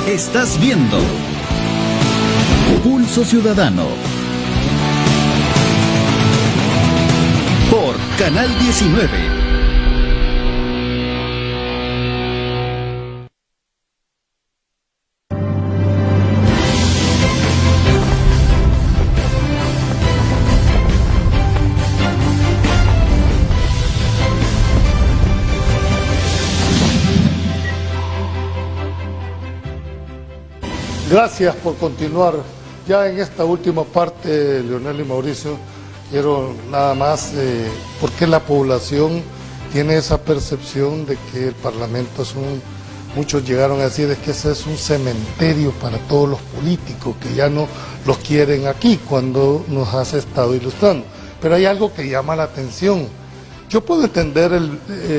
Estás viendo Pulso Ciudadano por Canal 19. Gracias por continuar. Ya en esta última parte, Leonel y Mauricio, quiero nada más, ¿por qué la población tiene esa percepción de que el Parlamento es muchos llegaron a decir es que ese es un cementerio para todos los políticos, que ya no los quieren aquí, cuando nos has estado ilustrando? Pero hay algo que llama la atención. Yo puedo entender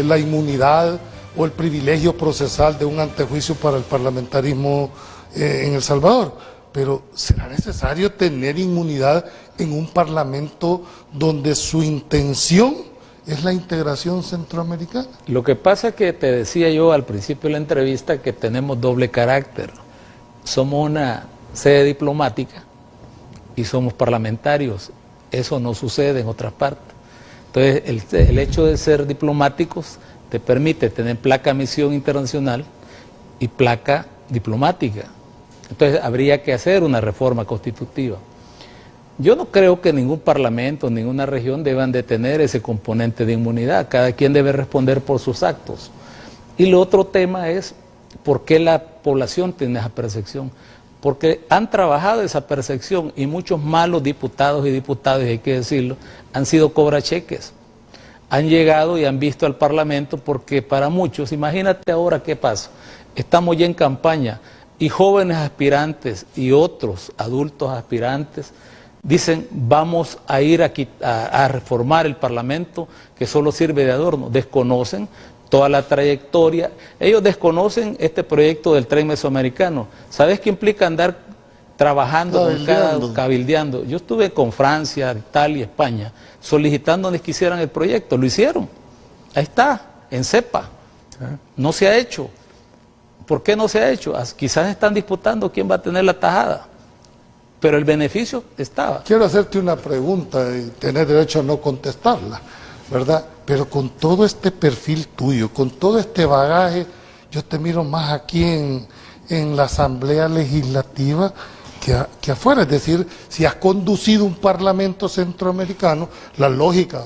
la inmunidad o el privilegio procesal de un antejuicio para el parlamentarismo en El Salvador, pero ¿será necesario tener inmunidad en un parlamento donde su intención es la integración centroamericana? Lo que pasa es que te decía yo al principio de la entrevista que tenemos doble carácter. Somos una sede diplomática y somos parlamentarios. Eso no sucede en otras partes. Entonces el hecho de ser diplomáticos te permite tener placa misión internacional y placa diplomática. Entonces habría que hacer una reforma constitutiva. Yo no creo que ningún parlamento, ninguna región deban de tener ese componente de inmunidad. Cada quien debe responder por sus actos. Y el otro tema es ¿Por qué la población tiene esa percepción? Porque han trabajado esa percepción y muchos malos diputados y diputadas, hay que decirlo, han sido cobracheques. Han llegado y han visto al Parlamento porque para muchos, imagínate ahora qué pasa, estamos ya en campaña y jóvenes aspirantes y otros adultos aspirantes dicen vamos a ir a reformar el Parlamento que solo sirve de adorno, desconocen toda la trayectoria, ellos desconocen este proyecto del tren mesoamericano. ¿Sabes qué implica andar trabajando con cada cabildeando? Yo estuve con Francia, Italia, España, solicitándoles que hicieran el proyecto, lo hicieron, ahí está, en CEPA, no se ha hecho. ¿Por qué no se ha hecho? Quizás están disputando quién va a tener la tajada, pero el beneficio estaba. Quiero hacerte una pregunta y tener derecho a no contestarla, ¿verdad? Pero con todo este perfil tuyo, con todo este bagaje, yo te miro más aquí en la Asamblea Legislativa que afuera. Es decir, si has conducido un parlamento centroamericano, la lógica,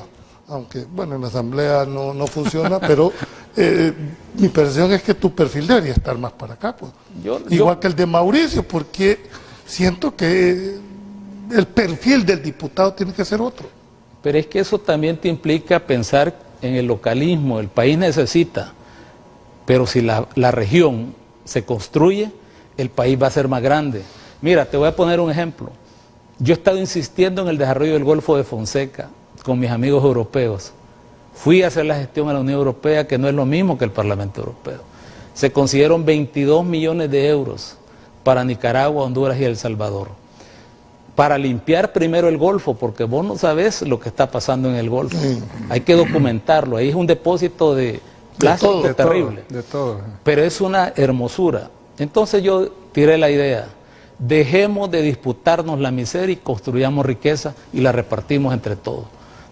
aunque bueno, en la Asamblea no funciona, pero mi percepción es que tu perfil debería estar más para acá, pues. Igual que el de Mauricio, porque siento que el perfil del diputado tiene que ser otro. Pero es que eso también te implica pensar en el localismo, el país necesita, pero si la región se construye, el país va a ser más grande. Mira, te voy a poner un ejemplo. Yo he estado insistiendo en el desarrollo del Golfo de Fonseca con mis amigos europeos. Fui a hacer la gestión a la Unión Europea, que no es lo mismo que el Parlamento Europeo. Se consiguieron 22 millones de euros para Nicaragua, Honduras y El Salvador, para limpiar primero el Golfo, porque vos no sabés lo que está pasando en el Golfo. Hay que documentarlo, ahí es un depósito de plástico terrible. De todo. Pero es una hermosura. Entonces yo tiré la idea, dejemos de disputarnos la miseria y construyamos riqueza y la repartimos entre todos.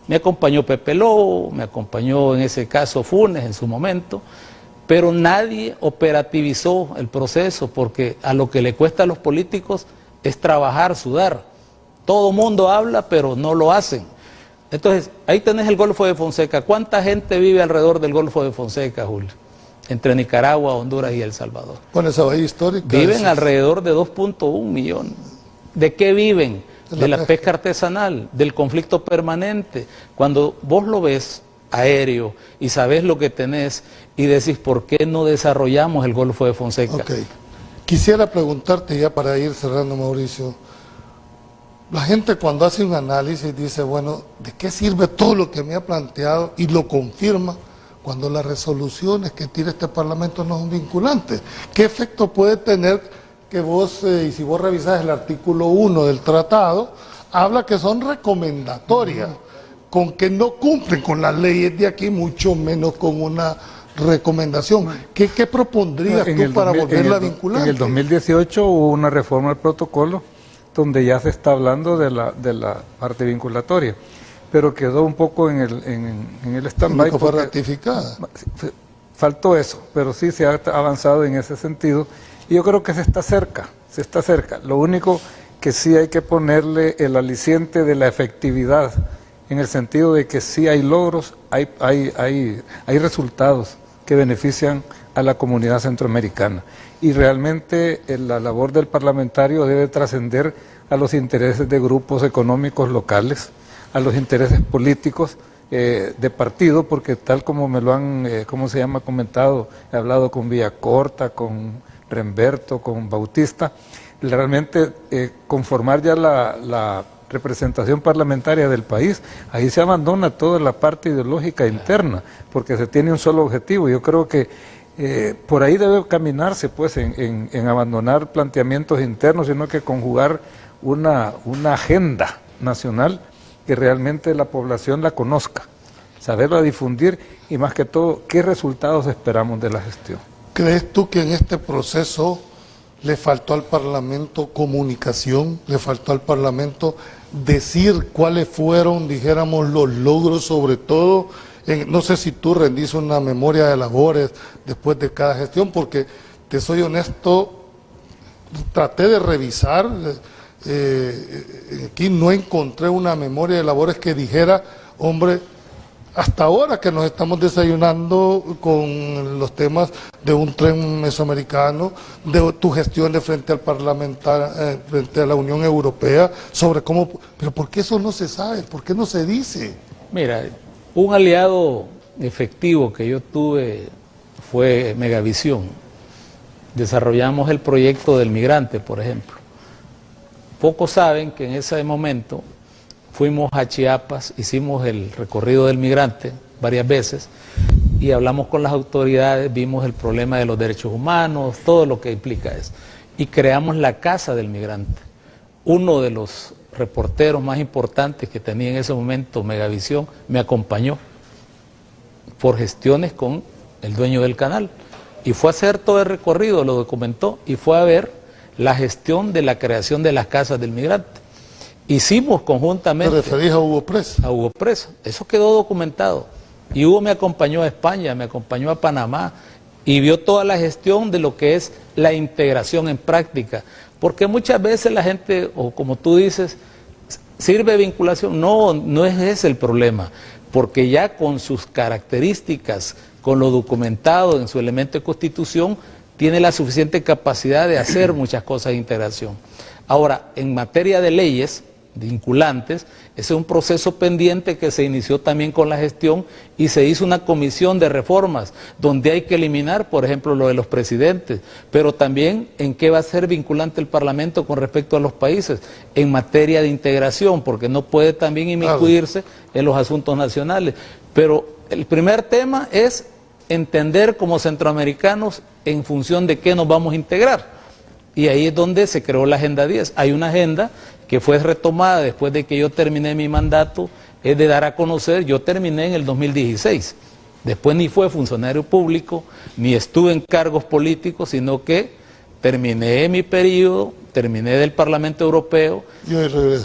Me acompañó Pepe Lobo, me acompañó en ese caso Funes en su momento, pero nadie operativizó el proceso, porque a lo que le cuesta a los políticos es trabajar, sudar. Todo mundo habla, pero no lo hacen. Entonces, ahí tenés el Golfo de Fonseca. ¿Cuánta gente vive alrededor del Golfo de Fonseca, Julio? Entre Nicaragua, Honduras y El Salvador. Con esa bahía histórica. Viven alrededor de 2.1 millones. ¿De qué viven? De la pesca artesanal, del conflicto permanente. Cuando vos lo ves aéreo y sabés lo que tenés y decís, ¿por qué no desarrollamos el Golfo de Fonseca? Ok. Quisiera preguntarte ya para ir cerrando, Mauricio. La gente cuando hace un análisis dice, bueno, ¿de qué sirve todo lo que me ha planteado? Y lo confirma cuando las resoluciones que tira este Parlamento no son vinculantes. ¿Qué efecto puede tener que vos, y si vos revisás el artículo 1 del tratado, habla que son recomendatorias, con que no cumplen con las leyes de aquí, mucho menos con una recomendación? ¿Qué propondrías tú para volverla vinculante? En el 2018 hubo una reforma al protocolo donde ya se está hablando de la parte vinculatoria, pero quedó un poco en el stand-by. ¿No fue ratificada? Faltó eso, pero sí se ha avanzado en ese sentido, y yo creo que se está cerca. Lo único que sí hay que ponerle el aliciente de la efectividad, en el sentido de que sí hay logros, hay resultados que benefician a la comunidad centroamericana. Y realmente la labor del parlamentario debe trascender a los intereses de grupos económicos locales, a los intereses políticos de partido, porque tal como me lo han, comentado, he hablado con Villacorta, con Remberto, con Bautista, realmente conformar ya la representación parlamentaria del país, ahí se abandona toda la parte ideológica interna, porque se tiene un solo objetivo. Yo creo que por ahí debe caminarse, pues, en abandonar planteamientos internos, sino que conjugar una agenda nacional que realmente la población la conozca, saberla difundir y, más que todo, qué resultados esperamos de la gestión. ¿Crees tú que en este proceso le faltó al Parlamento comunicación, le faltó al Parlamento decir cuáles fueron, dijéramos, los logros, sobre todo? No sé si tú rendís una memoria de labores después de cada gestión, porque te soy honesto, traté de revisar, aquí no encontré una memoria de labores que dijera, hombre, hasta ahora que nos estamos desayunando con los temas de un tren mesoamericano, de tu gestión de frente al parlamentar, frente a la Unión Europea, sobre cómo... Pero ¿por qué eso no se sabe? ¿Por qué no se dice? Mira, un aliado efectivo que yo tuve fue Megavisión. Desarrollamos el proyecto del migrante, por ejemplo. Pocos saben que en ese momento fuimos a Chiapas, hicimos el recorrido del migrante varias veces y hablamos con las autoridades, vimos el problema de los derechos humanos, todo lo que implica eso. Y creamos la Casa del Migrante. Uno de los reporteros más importantes que tenía en ese momento Megavisión me acompañó por gestiones con el dueño del canal. Y fue a hacer todo el recorrido, lo documentó y fue a ver la gestión de la creación de las casas del migrante. Hicimos conjuntamente... ¿Te referís a Hugo Presa? A Hugo Presa. Eso quedó documentado. Y Hugo me acompañó a España, me acompañó a Panamá y vio toda la gestión de lo que es la integración en práctica. Porque muchas veces la gente, o como tú dices, sirve de vinculación. No, no es ese el problema. Porque ya con sus características, con lo documentado en su elemento de constitución, tiene la suficiente capacidad de hacer muchas cosas de integración. Ahora, en materia de leyes vinculantes, ese es un proceso pendiente que se inició también con la gestión y se hizo una comisión de reformas donde hay que eliminar, por ejemplo, lo de los presidentes, pero también en qué va a ser vinculante el Parlamento con respecto a los países, en materia de integración, porque no puede también inmiscuirse en los asuntos nacionales. Pero el primer tema es entender como centroamericanos en función de qué nos vamos a integrar. Y ahí es donde se creó la Agenda 10. Hay una agenda que fue retomada después de que yo terminé mi mandato, es de dar a conocer. Yo terminé en el 2016. Después ni fue funcionario público, ni estuve en cargos políticos, sino que terminé mi periodo, terminé del Parlamento Europeo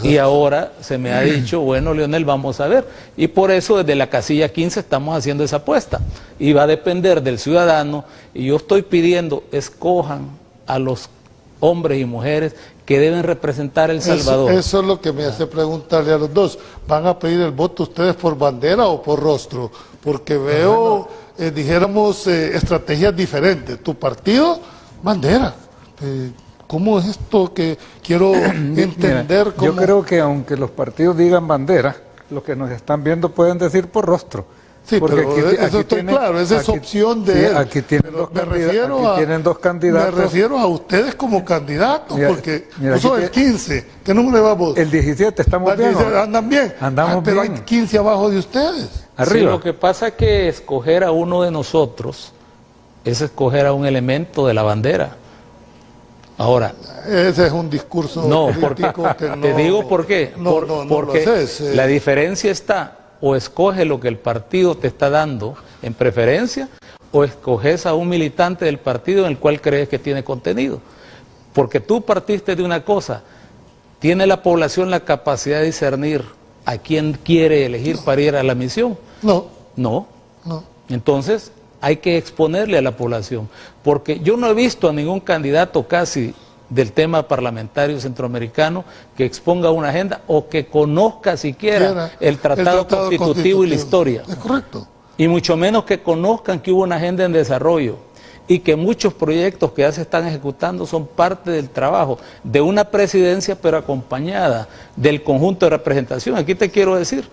y ahora se me ha dicho, bueno, Leonel, vamos a ver. Y por eso desde la casilla 15 estamos haciendo esa apuesta. Y va a depender del ciudadano. Y yo estoy pidiendo, escojan a los hombres y mujeres que deben representar El Salvador. Eso es lo que me hace preguntarle a los dos. ¿Van a pedir el voto ustedes por bandera o por rostro? Porque veo, dijéramos, estrategias diferentes. Tu partido, bandera. ¿Cómo es esto que quiero entender? Mira, yo creo que aunque los partidos digan bandera, los que nos están viendo pueden decir por rostro. Sí, porque pero eso estoy claro, esa es opción de él. Aquí tienen dos candidatos. Me refiero a ustedes como candidatos, porque mira, tú sos el 15. ¿Qué número va vos? El 17, estamos bien. ¿Andan bien? Andamos pero bien. Hay 15 abajo de ustedes. Arriba. Sí, lo que pasa es que escoger a uno de nosotros es escoger a un elemento de la bandera. Ahora, ese es un discurso político que no... Te digo por qué. Porque la diferencia está... O escoge lo que el partido te está dando en preferencia, o escoges a un militante del partido en el cual crees que tiene contenido. Porque tú partiste de una cosa, ¿tiene la población la capacidad de discernir a quién quiere elegir para ir a la misión? No. Entonces hay que exponerle a la población, porque yo no he visto a ningún candidato casi del tema parlamentario centroamericano que exponga una agenda o que conozca siquiera el tratado constitutivo y la historia. Es correcto. Y mucho menos que conozcan que hubo una agenda en desarrollo y que muchos proyectos que ya se están ejecutando son parte del trabajo de una presidencia, pero acompañada del conjunto de representación. Aquí te quiero decir,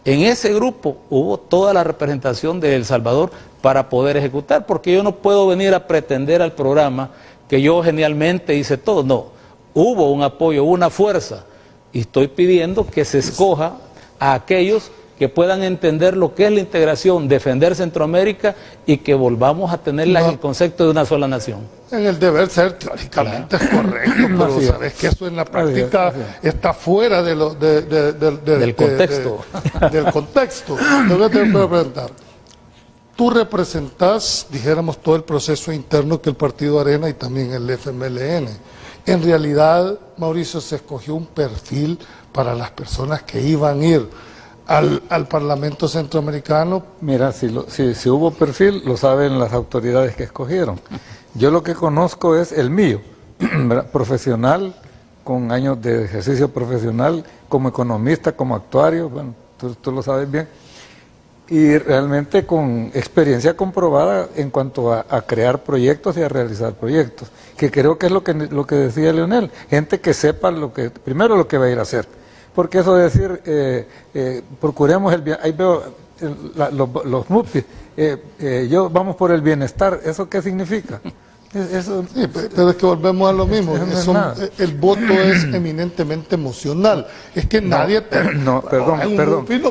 en ese grupo hubo toda la representación de El Salvador para poder ejecutar, porque yo no puedo venir a pretender al programa que yo genialmente hice todo. No, hubo un apoyo, hubo una fuerza, y estoy pidiendo que se escoja a aquellos que puedan entender lo que es la integración, defender Centroamérica y que volvamos a tener el concepto de una sola nación. En el deber ser, teóricamente es correcto, pero sabes que eso en la práctica está fuera de del contexto. Del contexto. Yo te puedo preguntar. Tú representás, dijéramos, todo el proceso interno que el Partido Arena y también el FMLN. En realidad, Mauricio, se escogió un perfil para las personas que iban a ir al Parlamento Centroamericano. Mira, si hubo perfil, lo saben las autoridades que escogieron. Yo lo que conozco es el mío, profesional, con años de ejercicio profesional, como economista, como actuario, bueno, tú lo sabes bien. y realmente con experiencia comprobada en cuanto a crear proyectos y a realizar proyectos, que creo que es lo que decía Leonel, gente que sepa primero lo que va a ir a hacer, porque eso de decir, procuremos el bien, ahí veo los MUPI, vamos por el bienestar, ¿eso qué significa? Eso, sí, pero es que volvemos a lo mismo. El voto es eminentemente emocional. Es que nadie perdón. no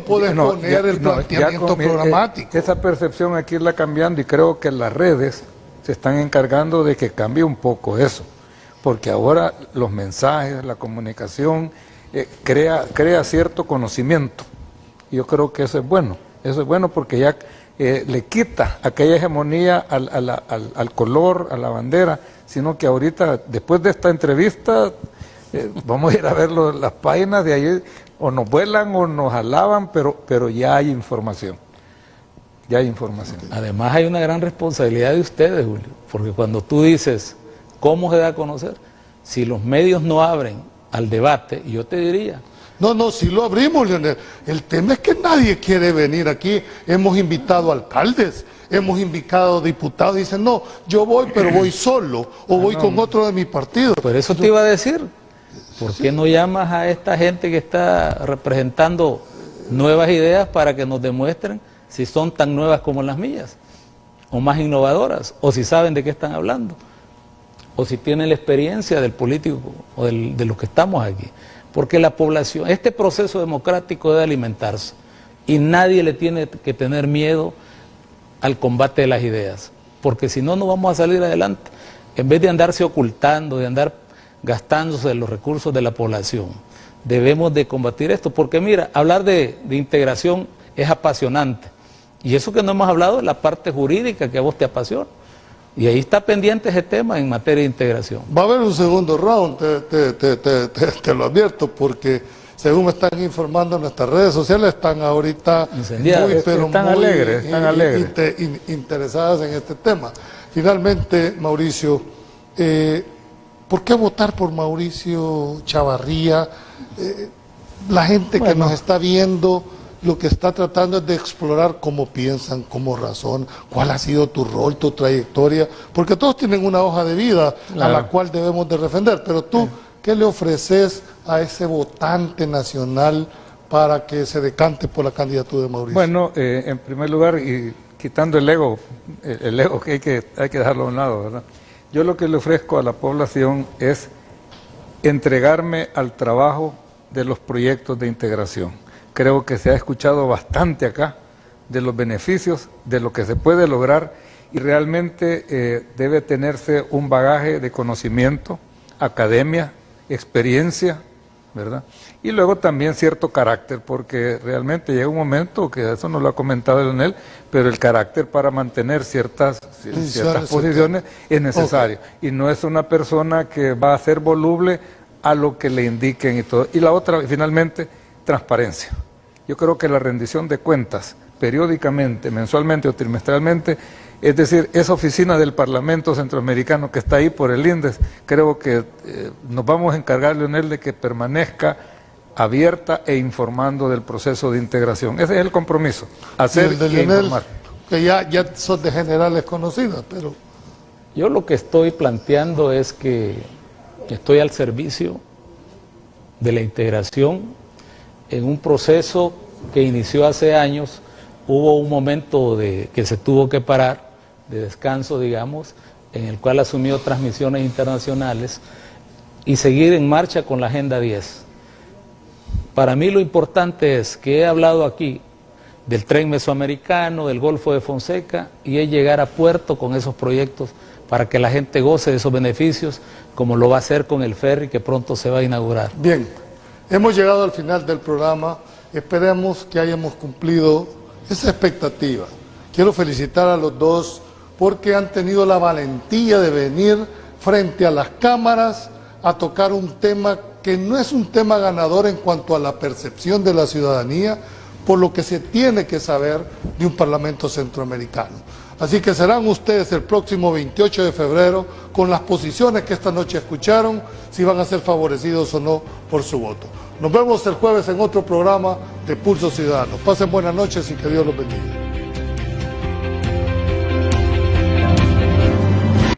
puede poner el planteamiento programático. Esa percepción hay que irla cambiando y creo que las redes se están encargando de que cambie un poco eso, porque ahora los mensajes, la comunicación crea cierto conocimiento. Yo creo que eso es bueno porque ya le quita aquella hegemonía al color, a la bandera, sino que ahorita, después de esta entrevista, vamos a ir a ver las páginas de ahí, o nos vuelan o nos alaban, pero ya hay información. Ya hay información. Además hay una gran responsabilidad de ustedes, Julio, porque cuando tú dices cómo se da a conocer, si los medios no abren al debate, yo te diría... No, sí lo abrimos, Leonel. El tema es que nadie quiere venir aquí. Hemos invitado alcaldes, hemos invitado diputados. Dicen, no, yo voy, pero voy solo, o voy con otro de mi partido. Por eso te iba a decir, ¿por qué no llamas a esta gente que está representando nuevas ideas para que nos demuestren si son tan nuevas como las mías, o más innovadoras, o si saben de qué están hablando, o si tienen la experiencia del político o de los que estamos aquí? Porque la población, este proceso democrático debe alimentarse y nadie le tiene que tener miedo al combate de las ideas, porque si no, no vamos a salir adelante. En vez de andarse ocultando, de andar gastándose de los recursos de la población, debemos de combatir esto, porque mira, hablar de integración es apasionante, y eso que no hemos hablado es la parte jurídica que a vos te apasiona. Y ahí está pendiente ese tema en materia de integración. Va a haber un segundo round, te lo advierto, porque según me están informando en nuestras redes sociales, están ahorita están alegres, interesadas en este tema. Finalmente, Mauricio, ¿por qué votar por Mauricio Chavarría? La gente que nos está viendo, lo que está tratando es de explorar cómo piensan, cómo razonan, cuál ha sido tu rol, tu trayectoria, porque todos tienen una hoja de vida a la cual debemos de defender, pero tú, ¿qué le ofreces a ese votante nacional para que se decante por la candidatura de Mauricio? Bueno, en primer lugar, y quitando el ego que hay que dejarlo a un lado, ¿verdad? Yo lo que le ofrezco a la población es entregarme al trabajo de los proyectos de integración. Creo que se ha escuchado bastante acá de los beneficios, de lo que se puede lograr, y realmente debe tenerse un bagaje de conocimiento, academia, experiencia, ¿verdad? Y luego también cierto carácter, porque realmente llega un momento, que eso no lo ha comentado Leonel, pero el carácter para mantener ciertas posiciones es necesario. Y no es una persona que va a ser voluble a lo que le indiquen y todo. Y la otra, finalmente, transparencia. Yo creo que la rendición de cuentas periódicamente, mensualmente o trimestralmente, es decir, esa oficina del Parlamento Centroamericano que está ahí por el INDES, creo que nos vamos a encargar, Leonel, de que permanezca abierta e informando del proceso de integración. Ese es el compromiso, hacer y informar. Que ya son de generales conocidas, pero... Yo lo que estoy planteando es que estoy al servicio de la integración en un proceso que inició hace años. Hubo un momento que se tuvo que parar, de descanso, digamos, en el cual asumió transmisiones internacionales y seguir en marcha con la Agenda 10. Para mí lo importante es que he hablado aquí del tren mesoamericano, del Golfo de Fonseca, y es llegar a puerto con esos proyectos para que la gente goce de esos beneficios, como lo va a hacer con el ferry que pronto se va a inaugurar. Bien, hemos llegado al final del programa, esperemos que hayamos cumplido esa expectativa. Quiero felicitar a los dos porque han tenido la valentía de venir frente a las cámaras a tocar un tema que no es un tema ganador en cuanto a la percepción de la ciudadanía, por lo que se tiene que saber de un Parlamento centroamericano. Así que serán ustedes el próximo 28 de febrero, con las posiciones que esta noche escucharon, si van a ser favorecidos o no por su voto. Nos vemos el jueves en otro programa de Pulso Ciudadano. Pasen buenas noches y que Dios los bendiga.